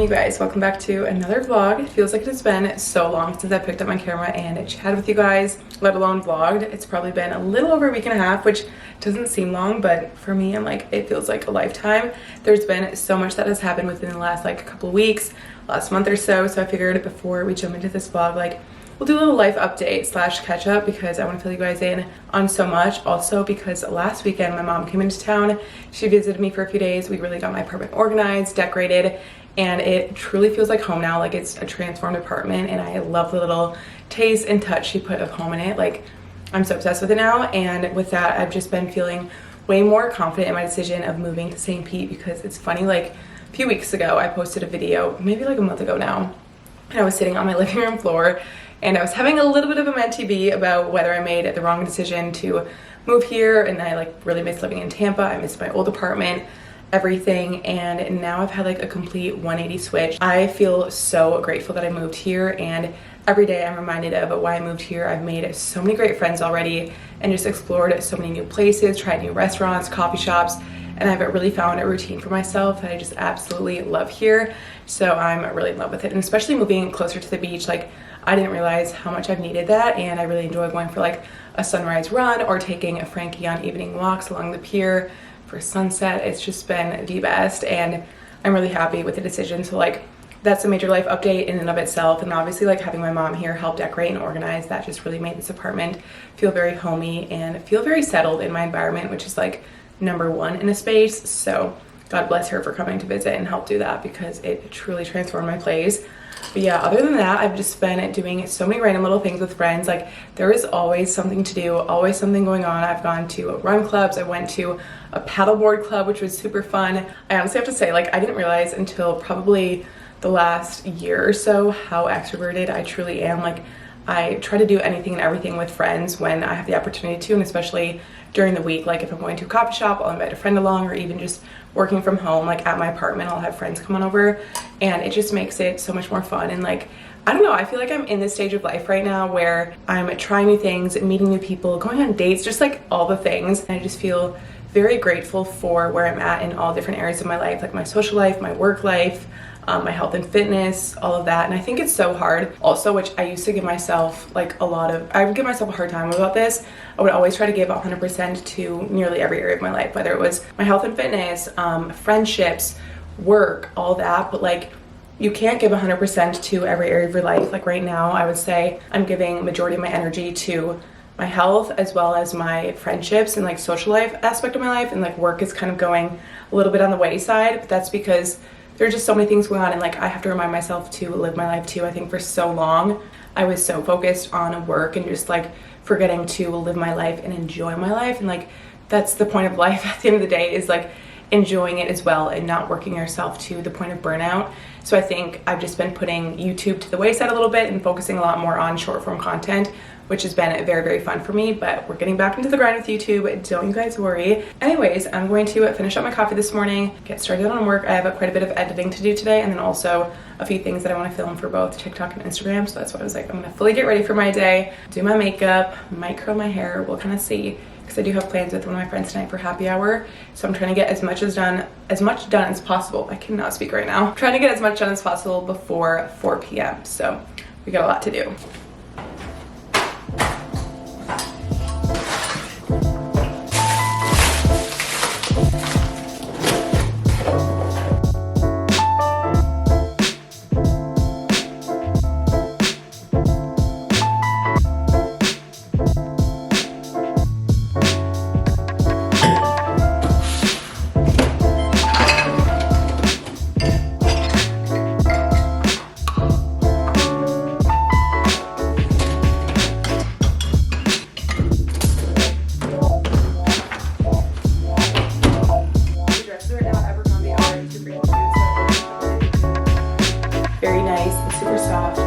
you guys, welcome back to another vlog. It feels like it's been so long since I picked up my camera and chatted with you guys, let alone vlogged. It's probably been a little over a week and a half, which doesn't seem long, but for me, I'm like, it feels like a lifetime. There's been so much that has happened within the last like couple of weeks, last month or so. So I figured before we jump into this vlog, like we'll do a little life update slash catch up because I want to fill you guys in on so much. Also because last weekend my mom came into town. She visited me for a few days. We really got my apartment organized, decorated, and it truly feels like home now. Like it's a transformed apartment and I love the little taste and touch she put of home in it. Like I'm so obsessed with it now, and with that I've just been feeling way more confident in my decision of moving to St. Pete because it's funny, like a few weeks ago I posted a video, maybe like a month ago now, and I was sitting on my living room floor and I was having a little bit of a mentee about whether I made the wrong decision to move here, and I like really miss living in Tampa. I miss my old apartment, everything, and now I've had like a complete 180 switch. I feel so grateful that I moved here, and every day I'm reminded of why I moved here. I've made so many great friends already and just explored so many new places, tried new restaurants, coffee shops, and I've really found a routine for myself that I just absolutely love here. So I'm really in love with it, and especially moving closer to the beach. Like I didn't realize how much I've needed that, and I really enjoy going for like a sunrise run or taking a Frankie on evening walks along the pier for sunset. It's just been the best, and I'm really happy with the decision. So like that's a major life update in and of itself, and obviously like having my mom here help decorate and organize, that just really made this apartment feel very homey and feel very settled in my environment, which is like number one in a space. So God bless her for coming to visit and help do that because it truly transformed my place. But yeah, other than that, I've just been doing so many random little things with friends. Like there is always something to do, always something going on. I've gone to run clubs. I went to a paddleboard club, which was super fun. I honestly have to say, like I didn't realize until probably the last year or so how extroverted I truly am. Like I try to do anything and everything with friends when I have the opportunity to, and especially during the week. Like if I'm going to a coffee shop, I'll invite a friend along, or even just working from home, like at my apartment, I'll have friends come on over, and it just makes it so much more fun. And like, I don't know, I feel like I'm in this stage of life right now where I'm trying new things, meeting new people, going on dates, just like all the things. And I just feel very grateful for where I'm at in all different areas of my life, like my social life, my work life, my health and fitness, all of that. And I think it's so hard also, which I used to give myself like I would give myself a hard time about this. I would always try to give 100% to nearly every area of my life, whether it was my health and fitness, friendships, work, all that. But like you can't give 100% to every area of your life. Like right now, I would say I'm giving majority of my energy to my health as well as my friendships and like social life aspect of my life, and like work is kind of going a little bit on the wayside. But that's because there are just so many things going on, and like I have to remind myself to live my life too. I think for so long I was so focused on work and just like forgetting to live my life and enjoy my life, and like that's the point of life at the end of the day, is like enjoying it as well and not working yourself to the point of burnout. So I think I've just been putting YouTube to the wayside a little bit and focusing a lot more on short form content, which has been very, very fun for me. But we're getting back into the grind with YouTube, don't you guys worry. Anyways, I'm going to finish up my coffee this morning, get started on work. I have quite a bit of editing to do today, and then also a few things that I want to film for both TikTok and Instagram. So that's why I was like, I'm gonna fully get ready for my day, do my makeup, might curl my hair, we'll kind of see, because I do have plans with one of my friends tonight for happy hour. So I'm trying to get as much done as possible. I cannot speak right now. I'm trying to get as much done as possible before 4 p.m. So we got a lot to do. Very nice and super soft.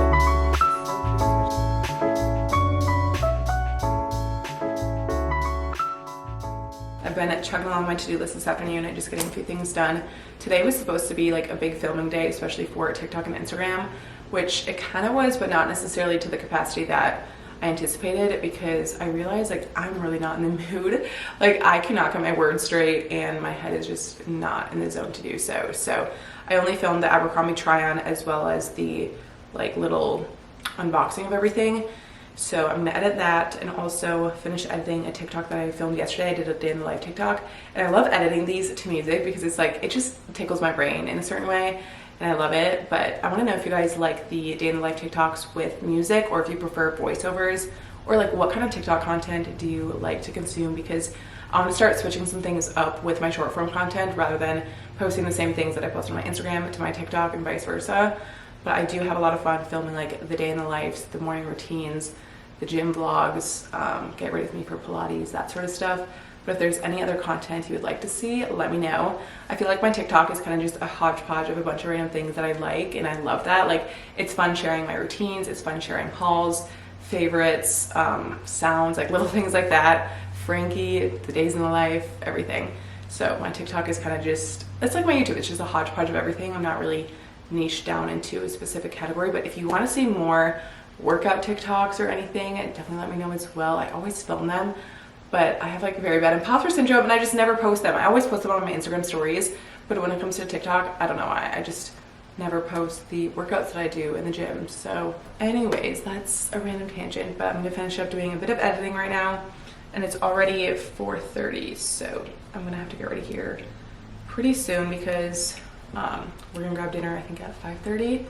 I've been chugging along my to-do list this afternoon and just getting a few things done. Today was supposed to be like a big filming day, especially for TikTok and Instagram, which it kind of was, but not necessarily to the capacity that I anticipated, because I realized like I'm really not in the mood. Like I cannot get my words straight and my head is just not in the zone to do so. So I only filmed the Abercrombie try-on as well as the like little unboxing of everything. So I'm gonna edit that and also finish editing a TikTok that I filmed yesterday. I did a day in the life TikTok, and I love editing these to music because it's like, it just tickles my brain in a certain way, and I love it. But I wanna know if you guys like the day in the life TikToks with music, or if you prefer voiceovers, or like what kind of TikTok content do you like to consume, because I'm gonna start switching some things up with my short form content rather than posting the same things that I post on my Instagram to my TikTok and vice versa. But I do have a lot of fun filming like the day in the lives, the morning routines, the gym vlogs, get ready with me for Pilates, that sort of stuff. But if there's any other content you would like to see, let me know. I feel like my TikTok is kind of just a hodgepodge of a bunch of random things that I like, and I love that. Like, it's fun sharing my routines, it's fun sharing hauls, favorites, sounds, like little things like that. Frankie, the days in the life, everything. So my TikTok is kind of just, it's like my YouTube, it's just a hodgepodge of everything. I'm not really niched down into a specific category, but if you want to see more workout TikToks or anything, definitely let me know as well. I always film them, but I have like very bad imposter syndrome and I just never post them. I always post them on my Instagram stories, but when it comes to TikTok, I don't know why. I just never post the workouts that I do in the gym. So anyways, that's a random tangent, but I'm gonna finish up doing a bit of editing right now, and it's already 4:30, so I'm gonna have to get ready here pretty soon because we're gonna grab dinner I think at 5:30,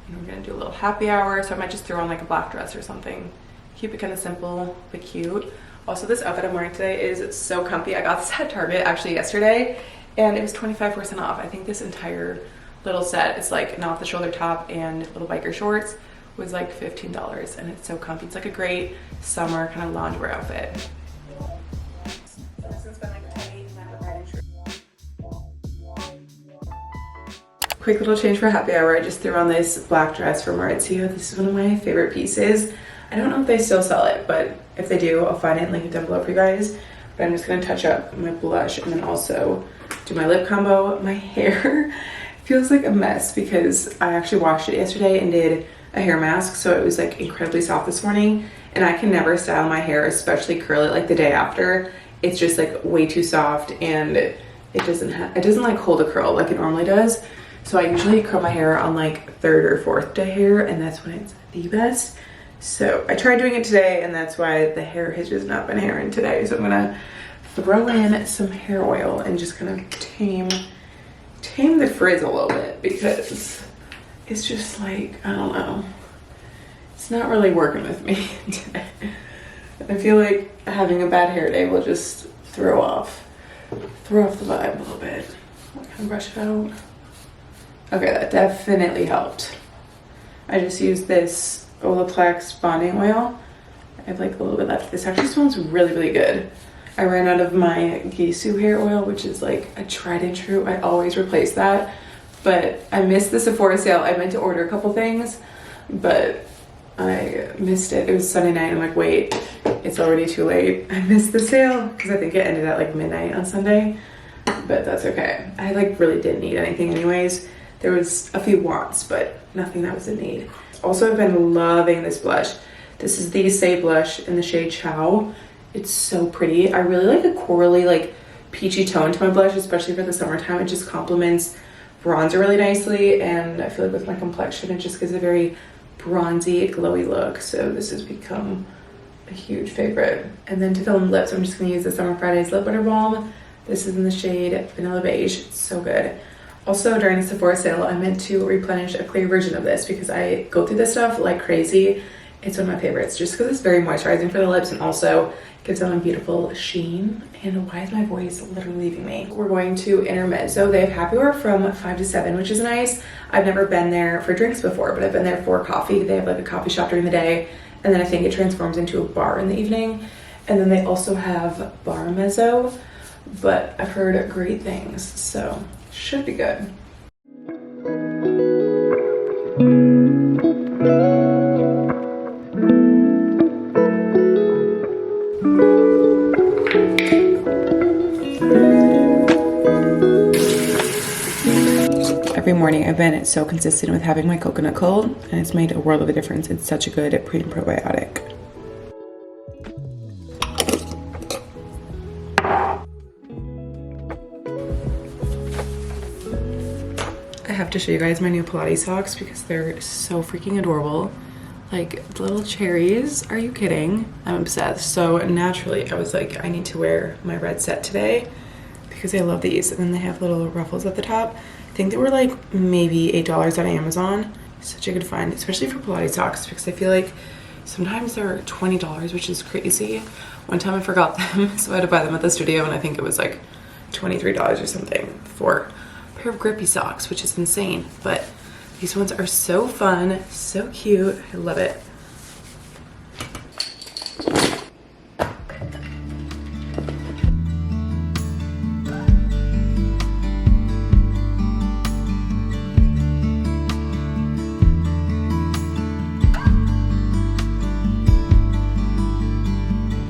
and we're gonna do a little happy hour. So I might just throw on like a black dress or something, keep it kind of simple but cute. Also, this outfit I'm wearing today is so comfy. I got this at Target actually yesterday, and it was 25% off. I think this entire little set, it's like an off the shoulder top and little biker shorts, was like $15, and it's so comfy. It's like a great summer kind of loungewear outfit. Quick little change for happy hour. I just threw on this black dress from Aritzia. This is one of my favorite pieces. I don't know if they still sell it, but if they do, I'll find it and link it down below for you guys. But I'm just gonna touch up my blush and then also do my lip combo. My hair feels like a mess because I actually washed it yesterday and did a hair mask, so it was like incredibly soft this morning, and I can never style my hair, especially curl it like the day after. It's just like way too soft, and it doesn't like hold a curl like it normally does. So I usually curl my hair on like 3rd or 4th day hair, and that's when it's the best. So I tried doing it today, and that's why the hair has just not been hairing today. So I'm gonna throw in some hair oil and just kind of tame the frizz a little bit, because it's just like, I don't know, it's not really working with me today. I feel like having a bad hair day will just throw off the vibe a little bit. I kind of brush it out. Okay, that definitely helped. I just used this Olaplex bonding oil. I have like a little bit left. This actually smells really, really good. I ran out of my Gisou hair oil, which is like a tried and true. I always replace that, but I missed the Sephora sale. I meant to order a couple things, but I missed it. It was Sunday night. I'm like, wait, it's already too late. I missed the sale because I think it ended at like midnight on Sunday, but that's okay. I like really didn't need anything anyways. There was a few wants, but nothing that was in need. Also, I've been loving this blush. This is the Say blush in the shade Chow. It's so pretty. I really like a corally, like peachy tone to my blush, especially for the summertime. It just complements bronzer really nicely, and I feel like with my complexion, it just gives a very bronzy, glowy look. So this has become a huge favorite. And then to fill in lips, I'm just gonna use the Summer Fridays Lip Butter Balm. This is in the shade Vanilla Beige. It's so good. Also, during the Sephora sale, I meant to replenish a clear version of this because I go through this stuff like crazy. It's one of my favorites just because it's very moisturizing for the lips and also gives them a beautiful sheen. And why is my voice literally leaving me? We're going to Intermezzo. They have happy hour from 5 to 7, which is nice. I've never been there for drinks before, but I've been there for coffee. They have like a coffee shop during the day, and then I think it transforms into a bar in the evening. And then they also have Bar Mezzo, but I've heard great things, so should be good. Every morning I've been so consistent with having my coconut cold, and it's made a world of a difference. It's such a good pre and probiotic. I to show you guys my new Pilates socks because they're so freaking adorable. Like little cherries. Are you kidding? I'm obsessed. So naturally I was like, I need to wear my red set today because I love these. And then they have little ruffles at the top. I think they were like maybe $8 on Amazon. Such a good find, especially for Pilates socks, because I feel like sometimes they're $20, which is crazy. One time I forgot them, so I had to buy them at the studio, and I think it was like $23 or something for a pair of grippy socks, which is insane. But these ones are so fun, so cute. I love it.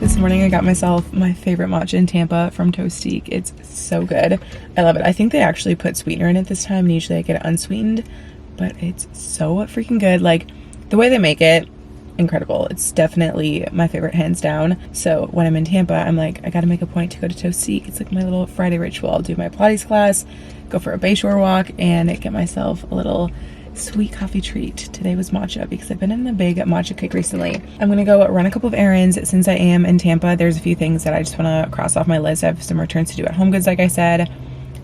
This morning I got myself my favorite matcha in Tampa from Toastique. It's so good. I love it. I think they actually put sweetener in it this time, and usually I get it unsweetened, but it's so freaking good. Like the way they make it, incredible. It's definitely my favorite, hands down. So when I'm in Tampa, I'm like, I gotta make a point to go to Toastique. It's like my little Friday ritual. I'll do my Pilates class, go for a Bayshore walk, and get myself a little sweet coffee treat. Today was matcha because I've been in a big matcha kick recently. I'm gonna go run a couple of errands since I am in Tampa. There's a few things that I just want to cross off my list. I have some returns to do at Home Goods, like I said,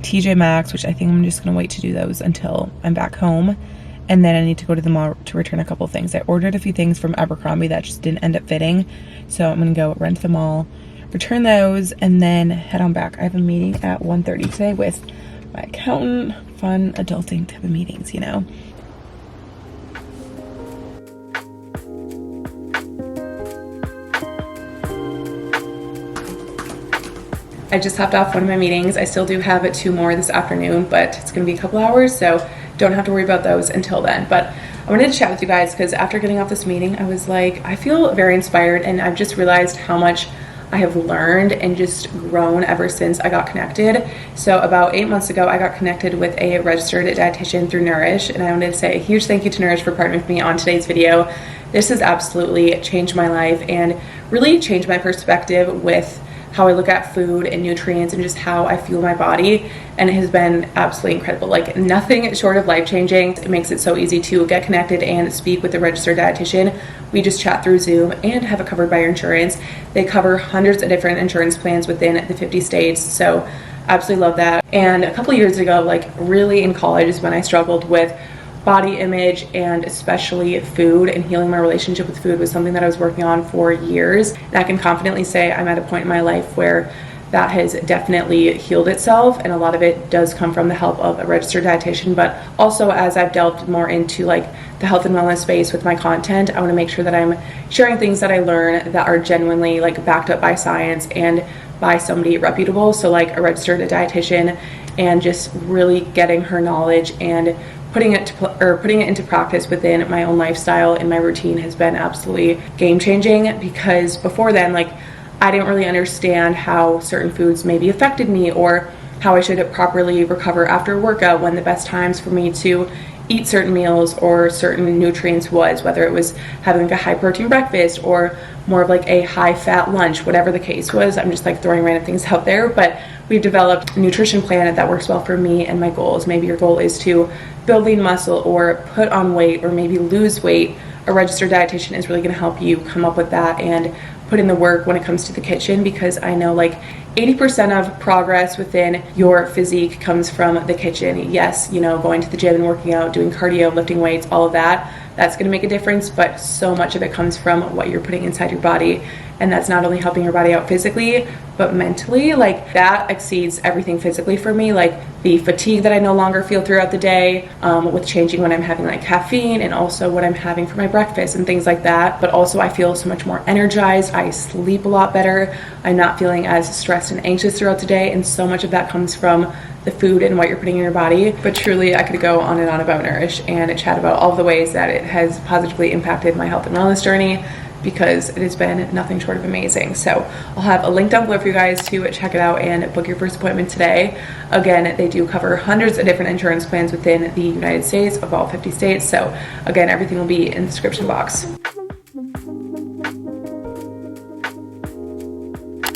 TJ Maxx, which I think I'm just gonna wait to do those until I'm back home. And then I need to go to the mall to return a couple of things. I ordered a few things from Abercrombie that just didn't end up fitting, so I'm gonna go run to the mall, return those, and then head on back. I have a meeting at 1:30 today with my accountant. Fun adulting type of meetings, you know. I just hopped off one of my meetings. I still do have 2 more this afternoon, but it's gonna be a couple hours, so don't have to worry about those until then. But I wanted to chat with you guys because after getting off this meeting, I was like, I feel very inspired, and I've just realized how much I have learned and just grown ever since I got connected. So about 8 months ago, I got connected with a registered dietitian through Nourish, and I wanted to say a huge thank you to Nourish for partnering with me on today's video. This has absolutely changed my life and really changed my perspective with how I look at food and nutrients and just how I feel my body, and it has been absolutely incredible. Like nothing short of life-changing. It makes it so easy to get connected and speak with a registered dietitian. We just chat through Zoom and have it covered by your insurance. They cover hundreds of different insurance plans within the 50 states, so absolutely love that. And a couple years ago, like really in college, is when I struggled with body image, and especially food, and healing my relationship with food was something that I was working on for years. And I can confidently say I'm at a point in my life where that has definitely healed itself, and a lot of it does come from the help of a registered dietitian. But also, as I've delved more into like the health and wellness space with my content, I want to make sure that I'm sharing things that I learn that are genuinely like backed up by science and by somebody reputable, so like a registered dietitian, and just really getting her knowledge and putting it into practice within my own lifestyle and my routine has been absolutely game-changing. Because before then, like I didn't really understand how certain foods maybe affected me, or how I should properly recover after a workout, when the best times for me to eat certain meals or certain nutrients was, whether it was having like a high protein breakfast or more of like a high fat lunch, whatever the case was. I'm just like throwing random things out there, but we've developed a nutrition plan that works well for me and my goals. Maybe your goal is to build lean muscle or put on weight or maybe lose weight. A registered dietitian is really going to help you come up with that and put in the work when it comes to the kitchen, because I know like 80% of progress within your physique comes from the kitchen. Yes, you know, going to the gym and working out, doing cardio, lifting weights, all of that, that's going to make a difference, but so much of it comes from what you're putting inside your body. And that's not only helping your body out physically, but mentally. Like that exceeds everything physically for me. Like the fatigue that I no longer feel throughout the day, with changing when I'm having like caffeine, and also what I'm having for my breakfast and things like that. But also I feel so much more energized. I sleep a lot better. I'm not feeling as stressed and anxious throughout the day. And so much of that comes from the food and what you're putting in your body. But truly, I could go on and on about Nourish and chat about all the ways that it has positively impacted my health and wellness journey, because it has been nothing short of amazing. So I'll have a link down below for you guys to check it out and book your first appointment today. Again, they do cover hundreds of different insurance plans within the United States, of all 50 states. So again, everything will be in the description box.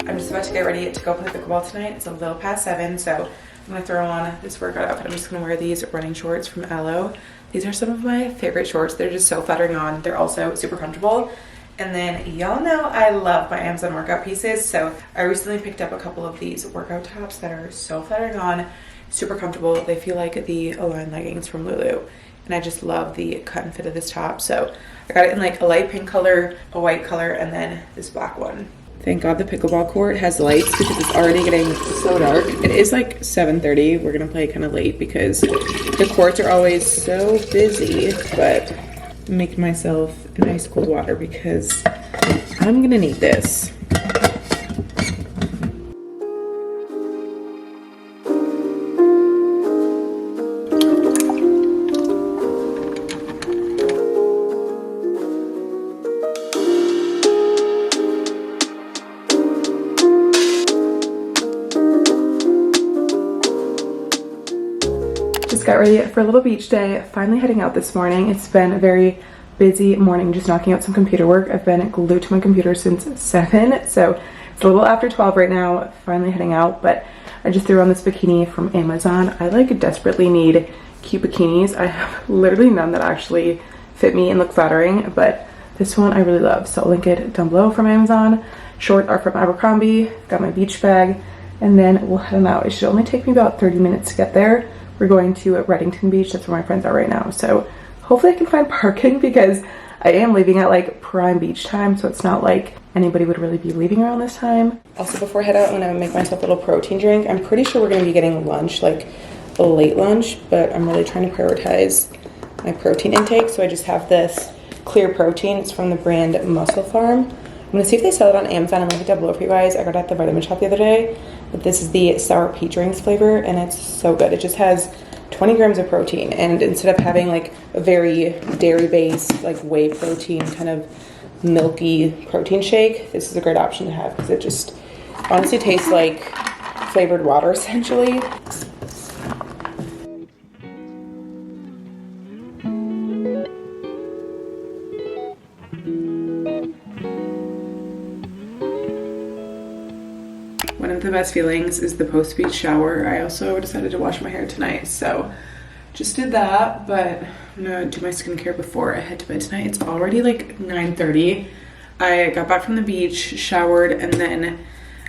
I'm just about to get ready to go play pickleball tonight. It's a little past 7, so I'm I'm gonna throw on this workout outfit. I'm just gonna wear these running shorts from Aloe. These are some of my favorite shorts. They're just so flattering on. They're also super comfortable. And then y'all know I love my Amazon workout pieces. So I recently picked up a couple of these workout tops that are so flattering on, super comfortable. They feel like the Align leggings from Lulu. And I just love the cut and fit of this top. So I got it in like a light pink color, a white color, and then this black one. Thank God the pickleball court has lights because it's already getting so dark. It is like 7:30. We're gonna play kind of late because the courts are always so busy, but I'm making myself an ice cold water because I'm gonna need this. Just got ready for a little beach day. Finally heading out this morning. It's been a very busy morning, just knocking out some computer work. I've been glued to my computer since 7, so it's a little after 12 right now. Finally heading out, but I just threw on this bikini from Amazon. I like desperately need cute bikinis. I have literally none that actually fit me and look flattering, but this one I really love. So I'll link it down below from Amazon. Shorts are from Abercrombie. Got my beach bag, and then we'll head out. It should only take me about 30 minutes to get there. We're going to Reddington Beach. That's where my friends are right now. So hopefully I can find parking because I am leaving at like prime beach time. So it's not like anybody would really be leaving around this time. Also, before I head out, I'm gonna make myself a little protein drink. I'm pretty sure we're gonna be getting lunch, like a late lunch, but I'm really trying to prioritize my protein intake. So I just have this clear protein. It's from the brand Muscle Farm. I'm gonna see if they sell it on Amazon and link it down below for you guys. I got it at the vitamin shop the other day, but this is the sour peach rings flavor and it's so good. It just has 20 grams of protein, and instead of having like a very dairy based like whey protein kind of milky protein shake, this is a great option to have because it just honestly tastes like flavored water essentially. One of the best feelings is the post-beach shower. I also decided to wash my hair tonight, so just did that, but I'm gonna do my skincare before I head to bed tonight. It's already like 9:30. I got back from the beach, showered, and then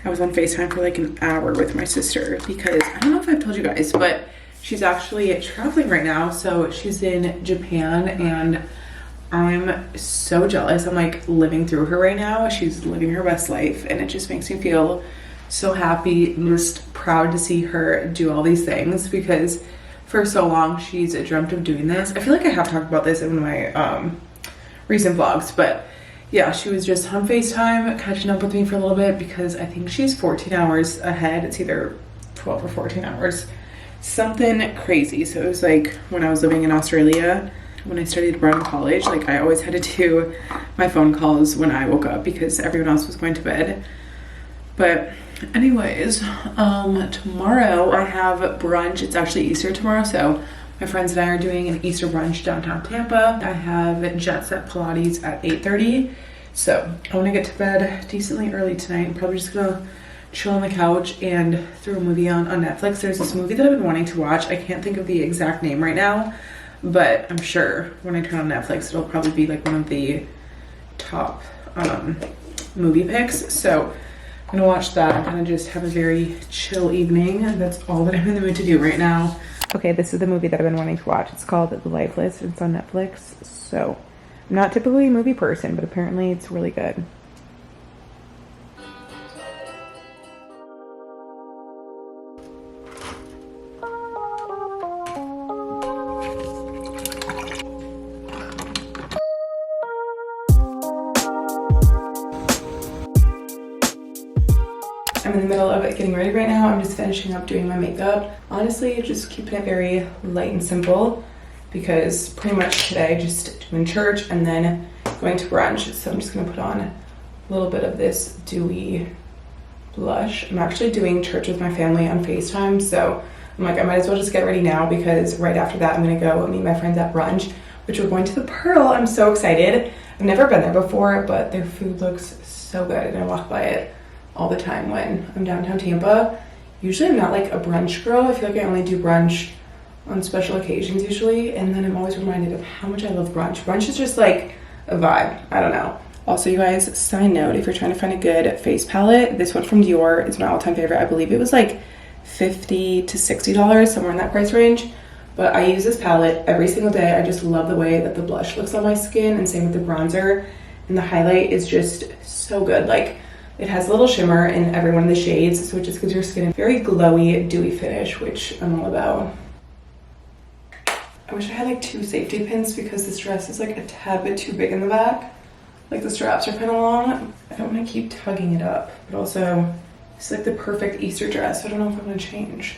I was on FaceTime for like an hour with my sister because I don't know if I've told you guys, but she's actually traveling right now. So she's in Japan and I'm so jealous. I'm like living through her right now. She's living her best life and it just makes me feel so happy and just proud to see her do all these things because for so long she's dreamt of doing this. I feel like I have talked about this in my recent vlogs, but yeah, she was just on FaceTime catching up with me for a little bit because I think she's 14 hours ahead. It's either 12 or 14 hours, something crazy. So it was like when I was living in Australia, when I studied abroad in college, like I always had to do my phone calls when I woke up because everyone else was going to bed. But anyways, tomorrow I have brunch. It's actually Easter tomorrow, so my friends and I are doing an Easter brunch downtown Tampa. I have Jet Set Pilates at 8:30, so I want to get to bed decently early tonight. I'm probably just gonna chill on the couch and throw a movie on Netflix. There's this movie that I've been wanting to watch. I can't think of the exact name right now, but I'm sure when I turn on Netflix it'll probably be like one of the top movie picks. So I'm gonna watch that and kind of just have a very chill evening. That's all that I'm in the mood to do right now. Okay, this is the movie that I've been wanting to watch. It's called The Lifeless. It's on Netflix. So I'm not typically a movie person, but apparently it's really good. I'm in the middle of getting ready right now. I'm just finishing up doing my makeup. Honestly, just keeping it very light and simple because pretty much today just doing church and then going to brunch. So I'm just gonna put on a little bit of this dewy blush. I'm actually doing church with my family on FaceTime, so I'm like, I might as well just get ready now because right after that I'm gonna go meet my friends at brunch, which we're going to the Pearl. I'm so excited. I've never been there before, but their food looks so good and I walk by it all the time when I'm downtown Tampa, Usually I'm not like a brunch girl. I feel like I only do brunch on special occasions usually, and then I'm always reminded of how much I love brunch. Brunch is just like a vibe. I don't know. Also, you guys, side note, if you're trying to find a good face palette, this one from Dior is my all-time favorite. I believe it was like $50 to $60, somewhere in that price range. But I use this palette every single day. I just love the way that the blush looks on my skin, and same with the bronzer. And the highlight is just so good. Like, it has a little shimmer in every one of the shades, so it just gives your skin a very glowy, dewy finish, which I'm all about. I wish I had like 2 safety pins because this dress is like a tad bit too big in the back. Like the straps are kind of long. I don't want to keep tugging it up, but also it's like the perfect Easter dress. So I don't know if I'm going to change.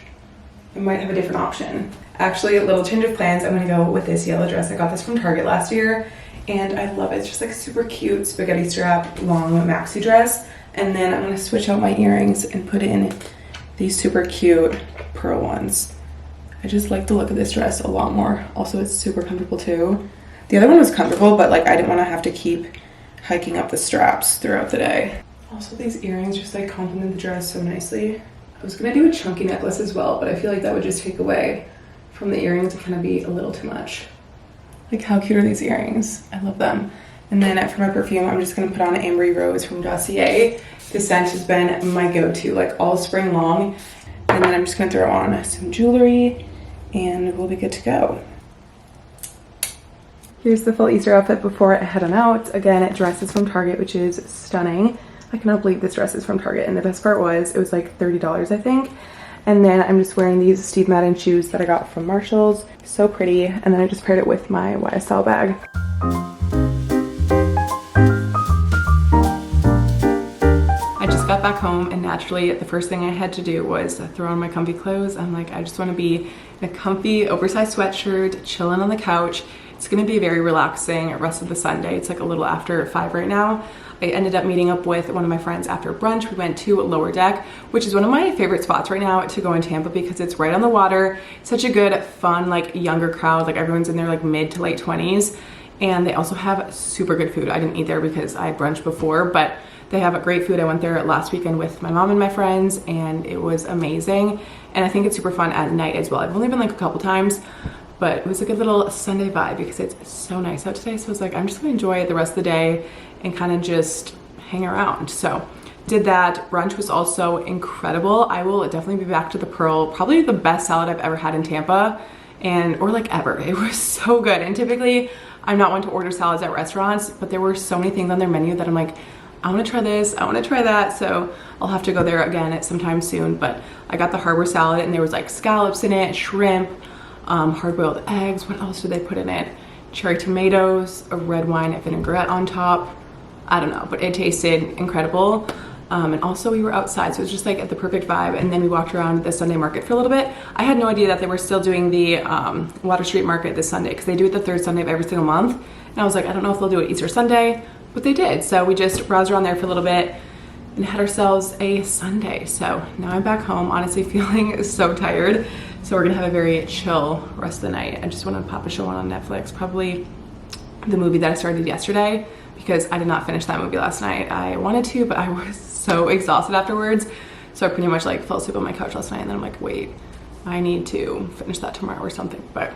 I might have a different option. Actually, a little change of plans. I'm going to go with this yellow dress. I got this from Target last year and I love it. It's just like super cute spaghetti strap long maxi dress. And then I'm going to switch out my earrings and put in these super cute pearl ones. I just like the look of this dress a lot more. Also, it's super comfortable too. The other one was comfortable, but like I didn't want to have to keep hiking up the straps throughout the day. Also, these earrings just like complement the dress so nicely. I was gonna do a chunky necklace as well, but I feel like that would just take away from the earrings and kind of be a little too much. Like, how cute are these earrings? I love them. And then for my perfume, I'm just gonna put on Ambery Rosé Dossier. This scent has been my go-to like all spring long. And then I'm just gonna throw on some jewelry and we'll be good to go. Here's the full Easter outfit before I head on out. Again, dress is from Target, which is stunning. I cannot believe this dress is from Target, and the best part was it was like $30, I think. And then I'm just wearing these Steve Madden shoes that I got from Marshall's. So pretty. And then I just paired it with my YSL bag. I just got back home and naturally the first thing I had to do was throw on my comfy clothes. I'm like, I just want to be in a comfy oversized sweatshirt, chilling on the couch. It's going to be very relaxing rest of the Sunday. It's like a little after 5 right now. I ended up meeting up with one of my friends after brunch. We went to Lower Deck, which is one of my favorite spots right now to go in Tampa because it's right on the water. Such a good, fun, like younger crowd. Like everyone's in their like mid to late 20s. And they also have super good food. I didn't eat there because I had brunch before, but they have great food. I went there last weekend with my mom and my friends and it was amazing. And I think it's super fun at night as well. I've only been like a couple times, but it was a good little Sunday vibe because it's so nice out today. So I was like, I'm just gonna enjoy it the rest of the day and kind of just hang around. So did that. Brunch was also incredible. I will definitely be back to the Pearl, probably the best salad I've ever had in Tampa or like ever. It was so good. And typically I'm not one to order salads at restaurants, but there were so many things on their menu that I'm like, I want to try this, I want to try that. So I'll have to go there again at sometime soon. But I got the harbor salad and there was like scallops in it, shrimp, hard-boiled eggs. What else did they put in it? Cherry tomatoes, a red wine vinaigrette on top. I don't know, but it tasted incredible. And also we were outside, so it was just like the perfect vibe. And then we walked around the Sunday market for a little bit. I had no idea that they were still doing the Water Street Market this Sunday because they do it the third Sunday of every single month. And I was like, I don't know if they'll do it Easter Sunday, but they did. So we just browsed around there for a little bit and had ourselves a Sunday. So now I'm back home, honestly feeling so tired. So we're gonna have a very chill rest of the night. I just wanna pop a show on Netflix, probably the movie that I started yesterday because I did not finish that movie last night. I wanted to, but I was so exhausted afterwards. So I pretty much like fell asleep on my couch last night and then I'm like, wait, I need to finish that tomorrow or something. But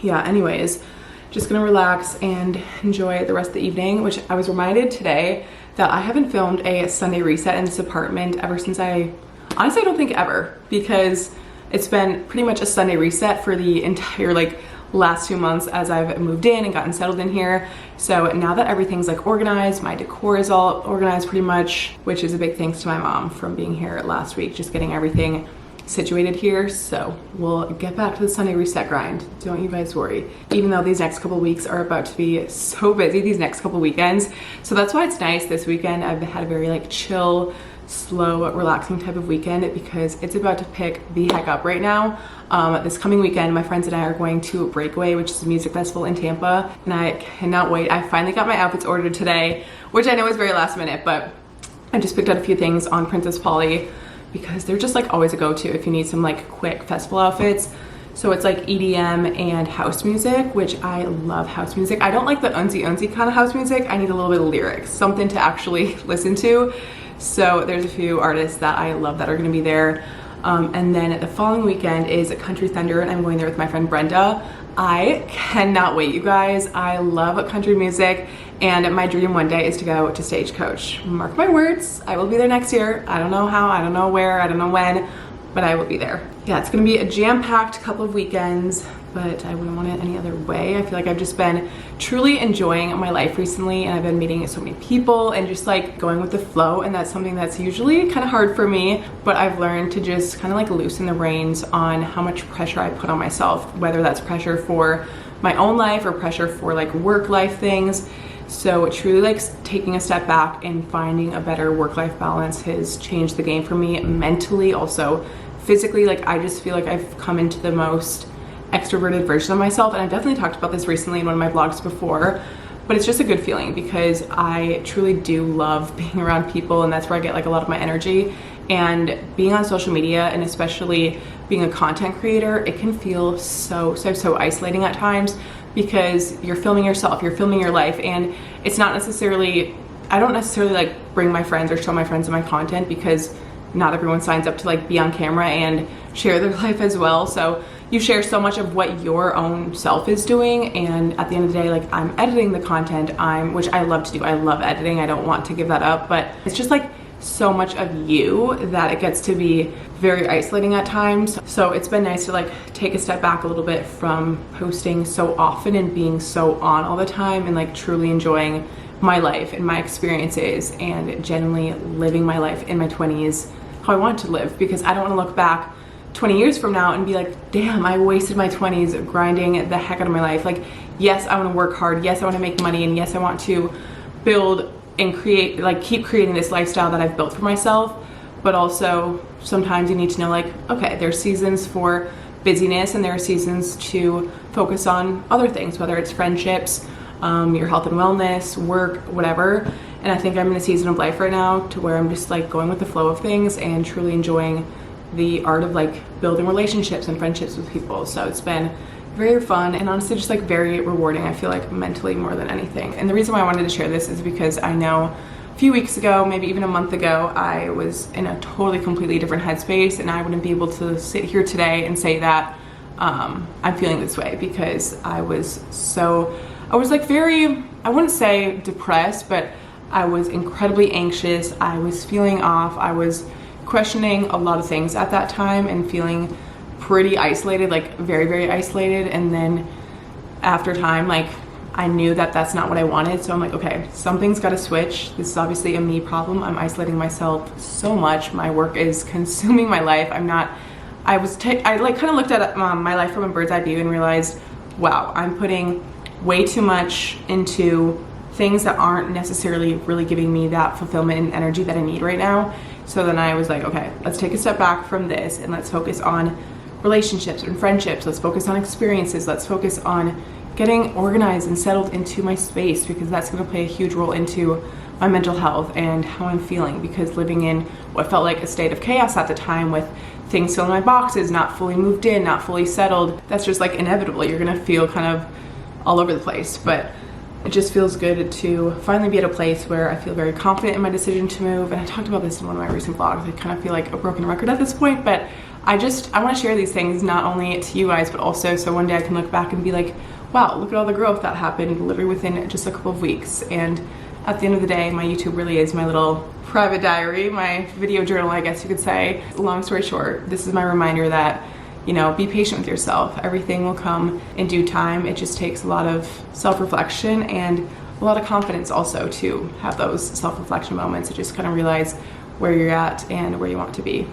yeah, anyways, just gonna relax and enjoy the rest of the evening, which I was reminded today that I haven't filmed a Sunday reset in this apartment ever since honestly, I don't think ever, because it's been pretty much a Sunday reset for the entire like last 2 months as I've moved in and gotten settled in here. So now that everything's like organized, my decor is all organized pretty much, which is a big thanks to my mom from being here last week, just getting everything situated here. So we'll get back to the Sunday reset grind. Don't you guys worry. Even though these next couple weeks are about to be so busy, these next couple weekends. So that's why it's nice this weekend. I've had a very like chill, slow, relaxing type of weekend because it's about to pick the heck up right now. This coming weekend, my friends and I are going to Breakaway, which is a music festival in Tampa, and I cannot wait. I finally got my outfits ordered today, which I know is very last minute, but I just picked out a few things on Princess Polly because they're just like always a go-to if you need some like quick festival outfits. So it's like EDM and house music, which I love house music. I don't like the unsy kind of house music. I need a little bit of lyrics, something to actually listen to. So there's a few artists that I love that are gonna be there. And then the following weekend is Country Thunder, and I'm going there with my friend Brenda. I cannot wait, you guys. I love country music, and my dream one day is to go to Stagecoach. Mark my words, I will be there next year. I don't know how, I don't know where, I don't know when, but I will be there. Yeah, it's gonna be a jam-packed couple of weekends, but I wouldn't want it any other way. I feel like I've just been truly enjoying my life recently, and I've been meeting so many people and just like going with the flow, and that's something that's usually kind of hard for me, but I've learned to just kind of like loosen the reins on how much pressure I put on myself, whether that's pressure for my own life or pressure for like work life things. So truly like taking a step back and finding a better work-life balance has changed the game for me mentally, also physically. Like I just feel like I've come into the most extroverted version of myself, and I've definitely talked about this recently in one of my vlogs before, but it's just a good feeling because I truly do love being around people, and that's where I get like a lot of my energy. And being on social media, and especially being a content creator, it can feel so isolating at times because you're filming yourself, you're filming your life, and it's not necessarily, I don't necessarily like bring my friends or show my friends my content because not everyone signs up to like be on camera and share their life as well. So you share so much of what your own self is doing, and at the end of the day, like I'm editing the content, which I love to do. I love editing, I don't want to give that up, but it's just like so much of you that it gets to be very isolating at times. So it's been nice to like take a step back a little bit from posting so often and being so on all the time, and like truly enjoying my life and my experiences and genuinely living my life in my 20s how I want to live, because I don't want to look back 20 years from now and be like, damn, I wasted my 20s grinding the heck out of my life. Like, yes, I want to work hard, yes, I want to make money, and yes, I want to build and create, like keep creating this lifestyle that I've built for myself, but also sometimes you need to know like, okay, there's seasons for busyness and there are seasons to focus on other things, whether it's friendships, your health and wellness, work, whatever. And I think I'm in a season of life right now to where I'm just like going with the flow of things and truly enjoying the art of like building relationships and friendships with people. So it's been very fun and honestly just like very rewarding, I feel like, mentally more than anything. And the reason why I wanted to share this is because I know a few weeks ago, maybe even a month ago, I was in a totally completely different headspace, and I wouldn't be able to sit here today and say that I'm feeling this way, because I was like very, I wouldn't say depressed, but I was incredibly anxious. I was feeling off. I was questioning a lot of things at that time and feeling pretty isolated, like very isolated. And then after time, like I knew that that's not what I wanted. So I'm like, okay, something's got to switch. This is obviously a me problem. I'm isolating myself so much. My work is consuming my life. I like kind of looked at my life from a bird's eye view and realized, wow, I'm putting way too much into things that aren't necessarily really giving me that fulfillment and energy that I need right now. So then I was like, okay, let's take a step back from this and let's focus on relationships and friendships. Let's focus on experiences. Let's focus on getting organized and settled into my space, because that's going to play a huge role into my mental health and how I'm feeling, because living in what felt like a state of chaos at the time with things still in my boxes, not fully moved in, not fully settled, that's just like inevitable. You're going to feel kind of all over the place. But it just feels good to finally be at a place where I feel very confident in my decision to move. And I talked about this in one of my recent vlogs. I kind of feel like a broken record at this point, but I want to share these things not only to you guys, but also so one day I can look back and be like, wow, look at all the growth that happened literally within just a couple of weeks. And at the end of the day, my YouTube really is my little private diary, my video journal, I guess you could say. Long story short, this is my reminder that, you know, be patient with yourself. Everything will come in due time. It just takes a lot of self-reflection and a lot of confidence also to have those self-reflection moments to just kind of realize where you're at and where you want to be.